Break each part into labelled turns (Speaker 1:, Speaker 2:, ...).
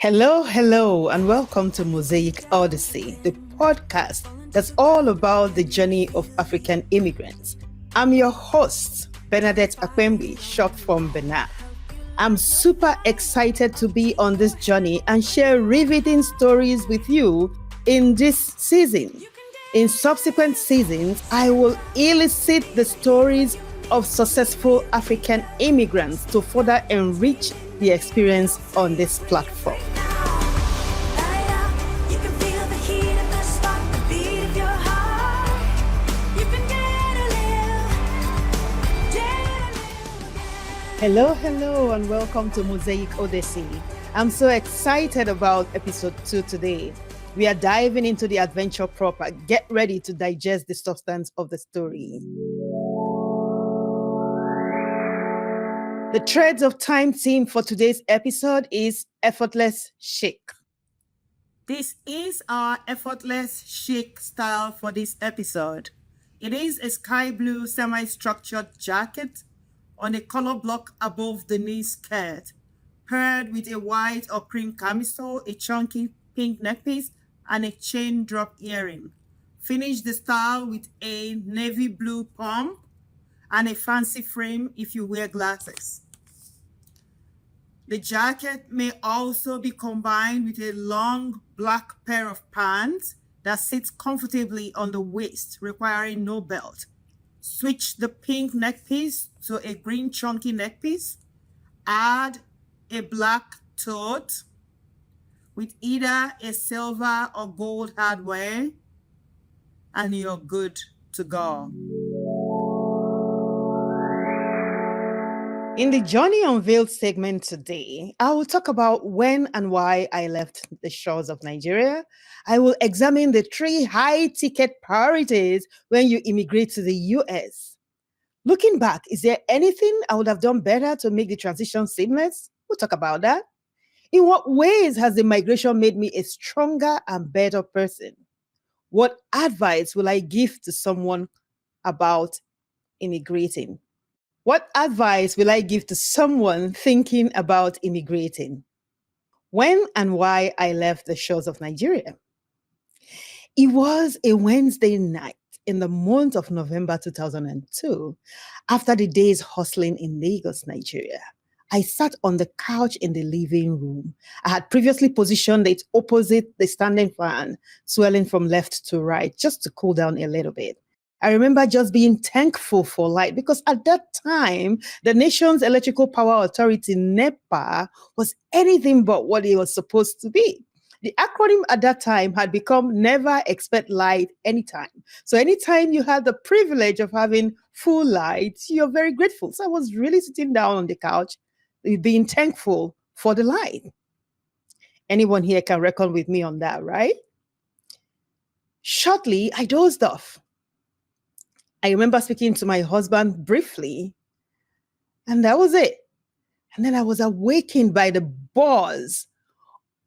Speaker 1: Hello, and welcome to Mosaic Oddyssey, the podcast that's all about the journey of African immigrants. I'm your host, Bernadette Akwembi, short from Bernard. I'm super excited to be on this journey and share riveting stories with you in this season. In subsequent seasons, I will elicit the stories of successful African immigrants to further enrich the experience on this platform. Hello, and welcome to Mosaic Oddyssey. I'm so excited about episode 2 today. We are diving into the adventure proper. Get ready to digest the substance of the story. The threads of time theme for today's episode is effortless chic. This is our effortless chic style for this episode. It is a sky blue semi-structured jacket on a color block above the knee skirt, paired with a white or cream camisole, a chunky pink neckpiece, and a chain drop earring. Finish the style with a navy blue pump and a fancy frame if you wear glasses. The jacket may also be combined with a long black pair of pants that sits comfortably on the waist, requiring no belt. Switch the pink neckpiece to a green chunky neckpiece. Add a black tote with either a silver or gold hardware, and you're good to go. In the Journey Unveiled segment today, I will talk about when and why I left the shores of Nigeria. I will examine the 3 high-ticket priorities when you immigrate to the US. Looking back, is there anything I would have done better to make the transition seamless? We'll talk about that. In what ways has the migration made me a stronger and better person? What advice will I give to someone about immigrating? What advice will I give to someone thinking about immigrating? When and why I left the shores of Nigeria? It was a Wednesday night in the month of November 2002, after the day's hustling in Lagos, Nigeria. I sat on the couch in the living room. I had previously positioned it opposite the standing fan, swelling from left to right, just to cool down a little bit. I remember just being thankful for light because at that time, the nation's electrical power authority, NEPA, was anything but what it was supposed to be. The acronym at that time had become Never Expect Light Anytime. So anytime you had the privilege of having full light, you're very grateful. So I was really sitting down on the couch, being thankful for the light. Anyone here can reckon with me on that, right? Shortly, I dozed off. I remember speaking to my husband briefly, and that was it. And then I was awakened by the buzz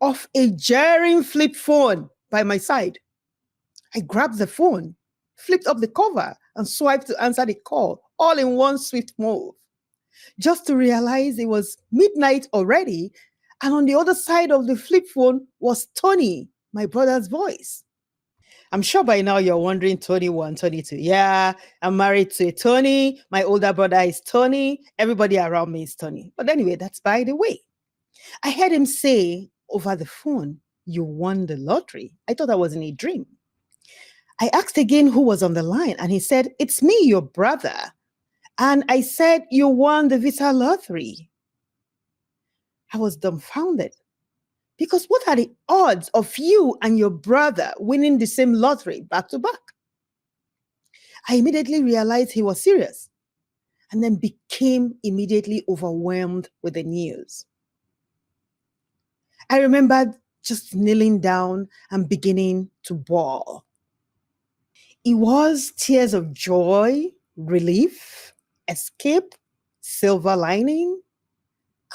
Speaker 1: of a jarring flip phone by my side. I grabbed the phone, flipped up the cover, and swiped to answer the call, all in one swift move, just to realize it was midnight already, and on the other side of the flip phone was Tony, my brother's voice. I'm sure by now you're wondering, 21, 22. Yeah, I'm married to a Tony. My older brother is Tony. Everybody around me is Tony. But anyway, that's by the way. I heard him say over the phone, "You won the lottery." I thought I was in a dream. I asked again who was on the line, and he said, "It's me, your brother." And I said, "You won the visa lottery." I was dumbfounded. Because what are the odds of you and your brother winning the same lottery back to back? I immediately realized he was serious and then became immediately overwhelmed with the news. I remembered just kneeling down and beginning to bawl. It was tears of joy, relief, escape, silver lining,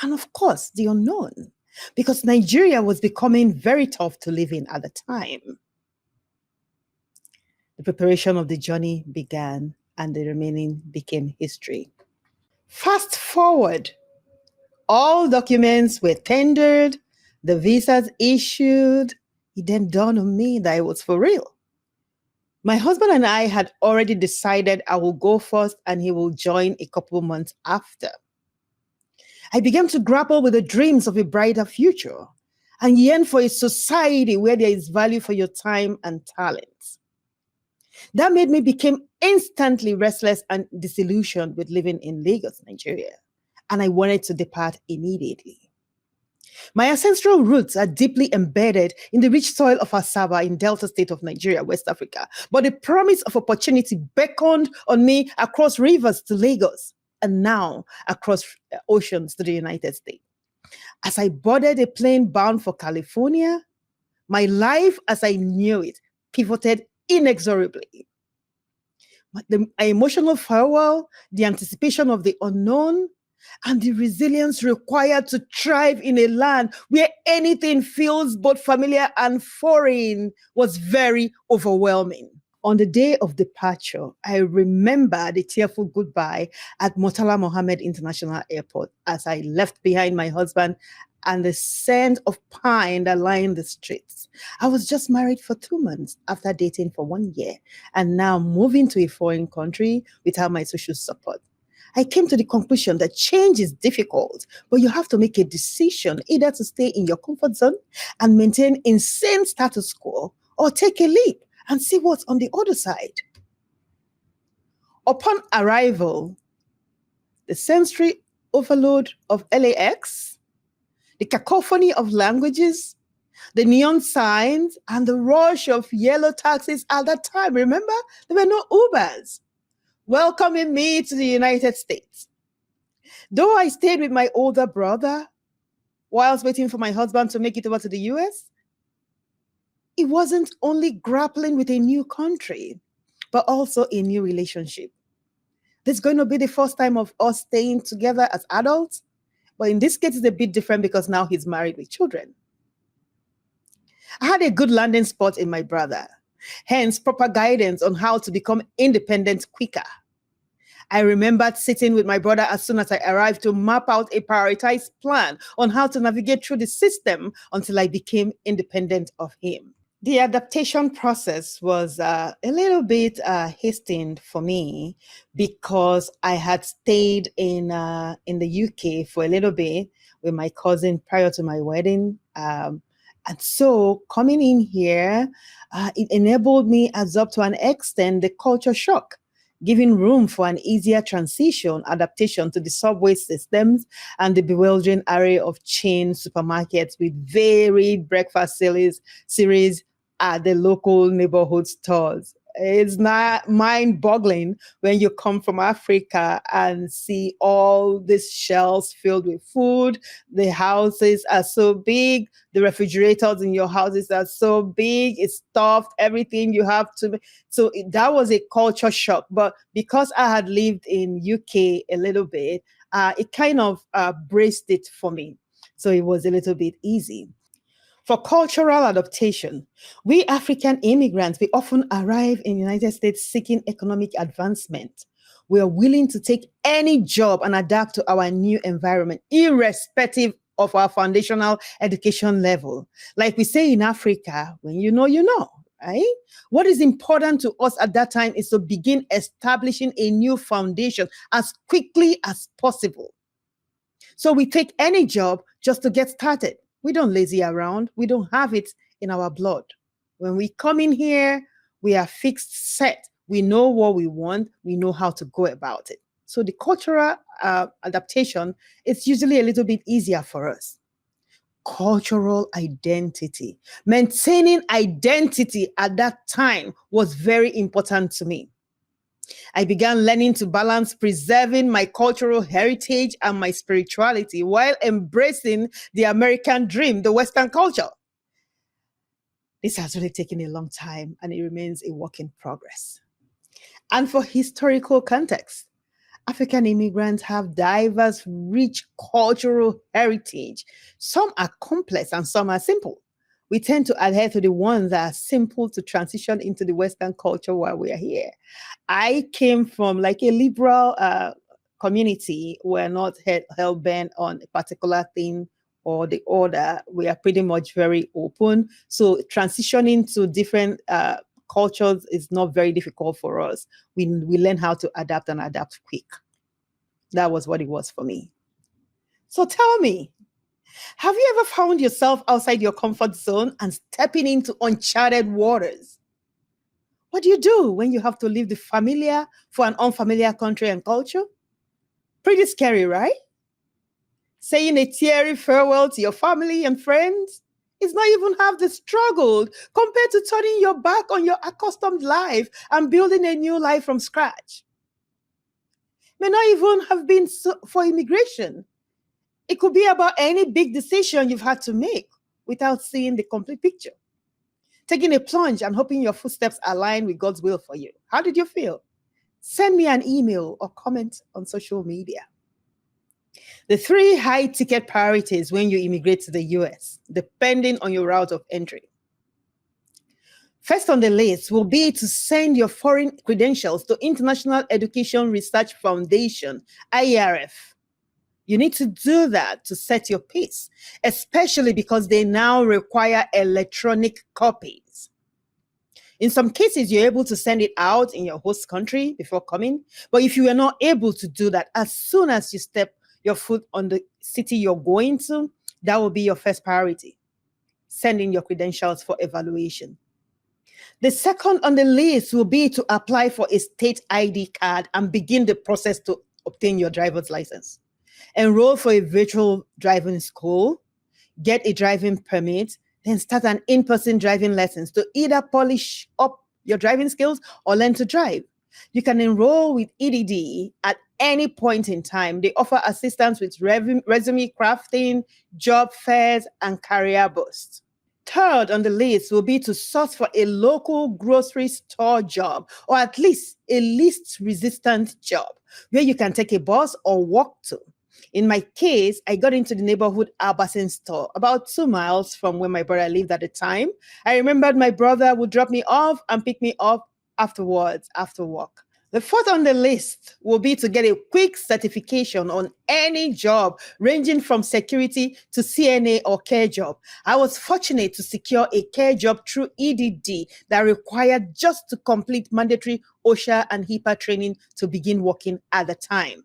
Speaker 1: and of course, the unknown. Because Nigeria was becoming very tough to live in at the time. The preparation of the journey began, and the remaining became history. Fast forward, all documents were tendered, The visas issued. It then dawned on me that it was for real. My husband and I had already decided I will go first and he will join a couple months after. I began to grapple with the dreams of a brighter future and yearn for a society where there is value for your time and talents. That made me become instantly restless and disillusioned with living in Lagos, Nigeria, and I wanted to depart immediately. My ancestral roots are deeply embedded in the rich soil of Asaba in Delta State of Nigeria, West Africa, but the promise of opportunity beckoned on me across rivers to Lagos and now across oceans to the United States. As I boarded a plane bound for California, my life as I knew it pivoted inexorably. The emotional farewell, the anticipation of the unknown, and the resilience required to thrive in a land where anything feels both familiar and foreign was very overwhelming. On the day of departure, I remember the tearful goodbye at Murtala Mohammed International Airport as I left behind my husband and the scent of pine that lined the streets. I was just married for 2 months after dating for 1 year and now moving to a foreign country without my social support. I came to the conclusion that change is difficult, but you have to make a decision either to stay in your comfort zone and maintain insane status quo or take a leap and see what's on the other side. Upon arrival, the sensory overload of LAX, the cacophony of languages, the neon signs, and the rush of yellow taxis at that time. Remember, there were no Ubers welcoming me to the United States. Though I stayed with my older brother whilst waiting for my husband to make it over to the US, it wasn't only grappling with a new country, but also a new relationship. This is going to be the first time of us staying together as adults, but in this case, it's a bit different because now he's married with children. I had a good landing spot in my brother, hence proper guidance on how to become independent quicker. I remembered sitting with my brother as soon as I arrived to map out a prioritized plan on how to navigate through the system until I became independent of him. The adaptation process was a little bit hastened for me because I had stayed in the UK for a little bit with my cousin prior to my wedding. And so coming in here, it enabled me, as up to an extent, the culture shock, giving room for an easier adaptation to the subway systems and the bewildering array of chain supermarkets with varied breakfast series at the local neighborhood stores. It's not mind-boggling when you come from Africa and see all these shelves filled with food. The houses are so big. The refrigerators in your houses are so big. It's stuffed, everything you have to. So that was a culture shock. But because I had lived in UK a little bit, it kind of braced it for me. So it was a little bit easy. For cultural adaptation, we African immigrants, we often arrive in the United States seeking economic advancement. We are willing to take any job and adapt to our new environment, irrespective of our foundational education level. Like we say in Africa, when you know, right? What is important to us at that time is to begin establishing a new foundation as quickly as possible. So we take any job just to get started. We don't lazy around. We don't have it in our blood. When we come in here, we are fixed set. We know what we want. We know how to go about it. So the cultural adaptation is usually a little bit easier for us. Cultural identity. Maintaining identity at that time was very important to me. I began learning to balance preserving my cultural heritage and my spirituality while embracing the American dream, the Western culture. This has really taken a long time and it remains a work in progress. And for historical context, African immigrants have diverse, rich cultural heritage. Some are complex and some are simple. We tend to adhere to the ones that are simple to transition into the Western culture while we are here. I came from like a liberal community. We're not hell-bent on a particular thing or the other, we are pretty much very open. So transitioning to different cultures is not very difficult for us. We learn how to adapt and adapt quick. That was what it was for me. So tell me, have you ever found yourself outside your comfort zone and stepping into uncharted waters? What do you do when you have to leave the familiar for an unfamiliar country and culture? Pretty scary, right? Saying a teary farewell to your family and friends is not even half the struggle compared to turning your back on your accustomed life and building a new life from scratch. May not even have been for immigration. It could be about any big decision you've had to make without seeing the complete picture. Taking a plunge and hoping your footsteps align with God's will for you. How did you feel? Send me an email or comment on social media. The 3 high ticket priorities when you immigrate to the US, depending on your route of entry. First on the list will be to send your foreign credentials to International Education Research Foundation, IERF. You need to do that to set your pace, especially because they now require electronic copies. In some cases, you're able to send it out in your host country before coming. But if you are not able to do that, as soon as you step your foot on the city you're going to, that will be your first priority, sending your credentials for evaluation. The second on the list will be to apply for a state ID card and begin the process to obtain your driver's license. Enroll for a virtual driving school, get a driving permit, then start an in-person driving lessons to either polish up your driving skills or learn to drive. You can enroll with EDD at any point in time. They offer assistance with resume crafting, job fairs, and career boosts. Third on the list will be to source for a local grocery store job, or at least a least-resistant job where you can take a bus or walk to. In my case, I got into the neighborhood Albertson store about 2 miles from where my brother lived at the time. I remembered my brother would drop me off and pick me up afterwards after work. The fourth on the list will be to get a quick certification on any job, ranging from security to CNA or care job. I was fortunate to secure a care job through EDD that required just to complete mandatory OSHA and HIPAA training to begin working at the time.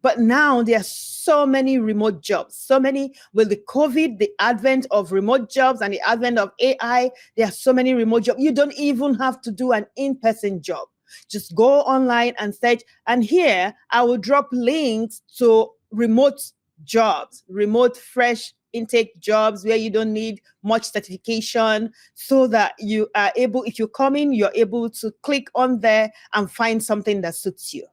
Speaker 1: But now there are so many remote jobs, so many with the COVID, the advent of remote jobs and the advent of AI, there are so many remote jobs. You don't even have to do an in-person job. Just go online and search. And here I will drop links to remote jobs, remote fresh intake jobs where you don't need much certification, so that you are able, if you come in, you're able to click on there and find something that suits you.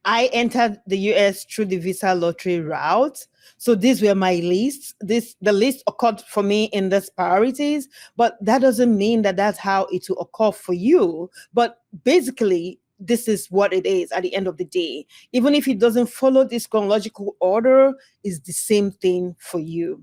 Speaker 1: I entered the US through the visa lottery route. So these were my lists. The list occurred for me in these priorities, but that doesn't mean that that's how it will occur for you. But basically, this is what it is at the end of the day. Even if it doesn't follow this chronological order, it's the same thing for you.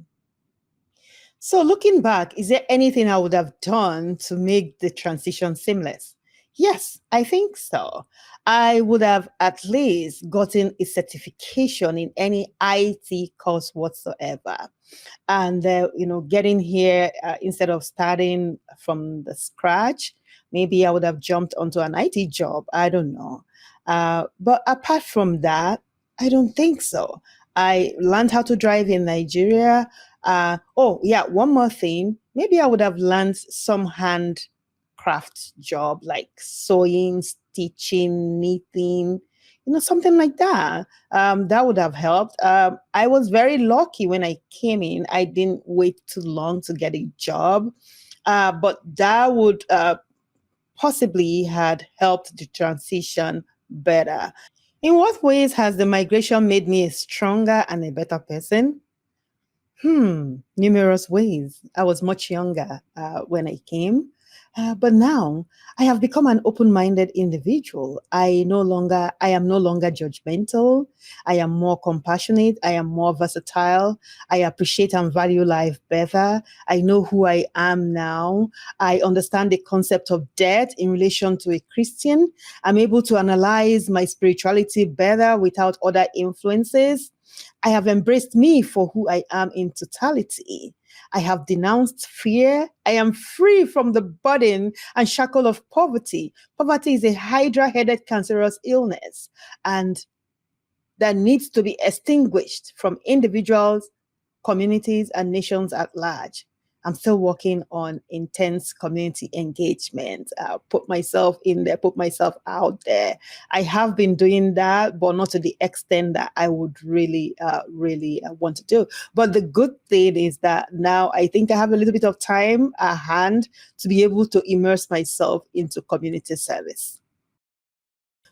Speaker 1: So looking back, is there anything I would have done to make the transition seamless? Yes, I think so. I would have at least gotten a certification in any IT course whatsoever. And, getting here, instead of starting from the scratch, maybe I would have jumped onto an IT job. I don't know. But apart from that, I don't think so. I learned how to drive in Nigeria. One more thing. Maybe I would have learned some handcraft job like sewing, stitching, knitting, something like that. That would have helped. I was very lucky when I came in. I didn't wait too long to get a job, but that would possibly had helped the transition better. In what ways has the migration made me a stronger and a better person? Numerous ways. I was much younger when I came, but now I have become an open-minded individual. I am no longer judgmental. I am more compassionate. I am more versatile. I appreciate and value life better. I know who I am now. I understand the concept of death in relation to a Christian. I'm able to analyze my spirituality better without other influences. I have embraced me for who I am in totality. I have denounced fear. I am free from the burden and shackle of poverty. Poverty is a hydra-headed cancerous illness, and that needs to be extinguished from individuals, communities, and nations at large. I'm still working on intense community engagement. Put myself in there, put myself out there. I have been doing that, but not to the extent that I would really want to do. But the good thing is that now I think I have a little bit of time at hand to be able to immerse myself into community service.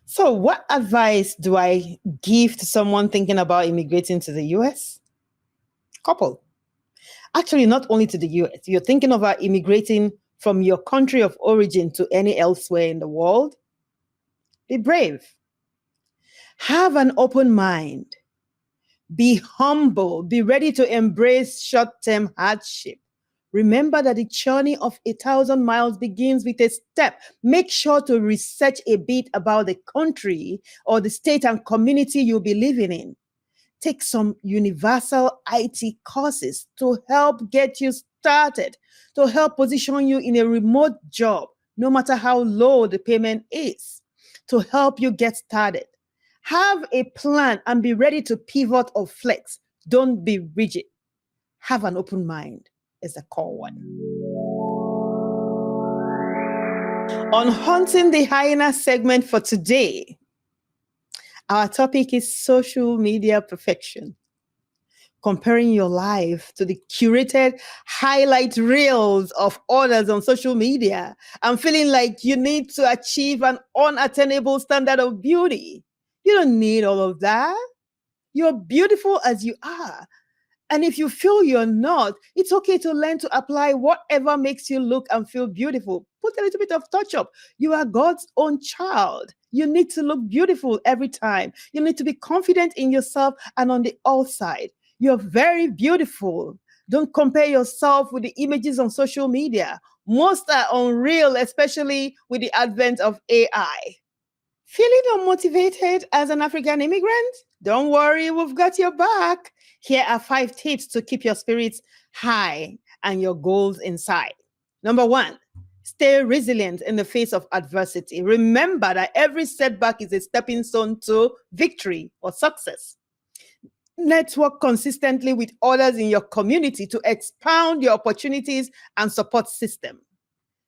Speaker 1: So, what advice do I give to someone thinking about immigrating to the US? Couple. Actually, not only to the US. You're thinking about immigrating from your country of origin to any elsewhere in the world. Be brave. Have an open mind. Be humble. Be ready to embrace short-term hardship. Remember that the journey of 1,000 miles begins with a step. Make sure to research a bit about the country or the state and community you'll be living in. Take some universal IT courses to help get you started, to help position you in a remote job, no matter how low the payment is, to help you get started. Have a plan and be ready to pivot or flex. Don't be rigid. Have an open mind is the core one. On Hunting the Hyena segment for today, our topic is social media perfection. Comparing your life to the curated highlight reels of others on social media and feeling like you need to achieve an unattainable standard of beauty. You don't need all of that. You're beautiful as you are. And if you feel you're not, it's okay to learn to apply whatever makes you look and feel beautiful. Put a little bit of touch up. You are God's own child. You need to look beautiful every time. You need to be confident in yourself and on the outside. You're very beautiful. Don't compare yourself with the images on social media. Most are unreal, especially with the advent of AI. Feeling unmotivated as an African immigrant? Don't worry, we've got your back. Here are 5 tips to keep your spirits high and your goals in sight. Number 1, stay resilient in the face of adversity. Remember that every setback is a stepping stone to victory or success. Network consistently with others in your community to expound your opportunities and support system.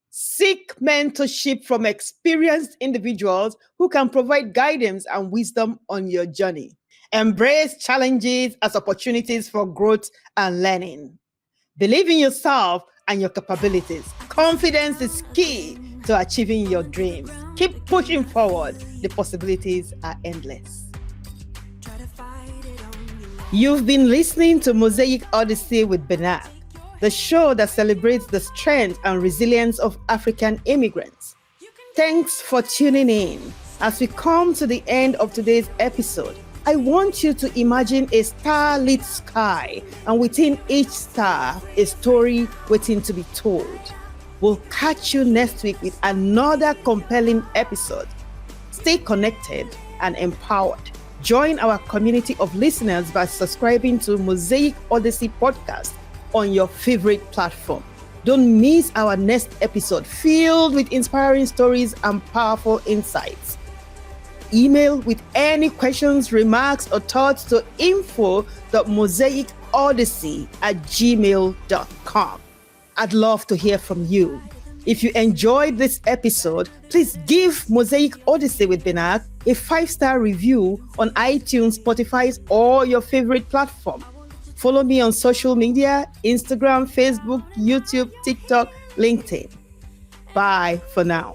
Speaker 1: Seek mentorship from experienced individuals who can provide guidance and wisdom on your journey. Embrace challenges as opportunities for growth and learning. Believe in yourself and your capabilities. Confidence is key to achieving your dreams. Keep pushing forward. The possibilities are endless. You've been listening to Mosaic Oddyssey with Bernard, the show that celebrates the strength and resilience of African immigrants. Thanks for tuning in. As we come to the end of today's episode, I want you to imagine a star-lit sky, and within each star, a story waiting to be told. We'll catch you next week with another compelling episode. Stay connected and empowered. Join our community of listeners by subscribing to Mosaic Oddyssey podcast on your favorite platform. Don't miss our next episode filled with inspiring stories and powerful insights. Email with any questions, remarks, or thoughts to info.mosaicoddyssey@gmail.com. I'd love to hear from you. If you enjoyed this episode, please give Mosaic Oddyssey with Bernard a 5-star review on iTunes, Spotify, or your favorite platform. Follow me on social media, Instagram, Facebook, YouTube, TikTok, LinkedIn. Bye for now.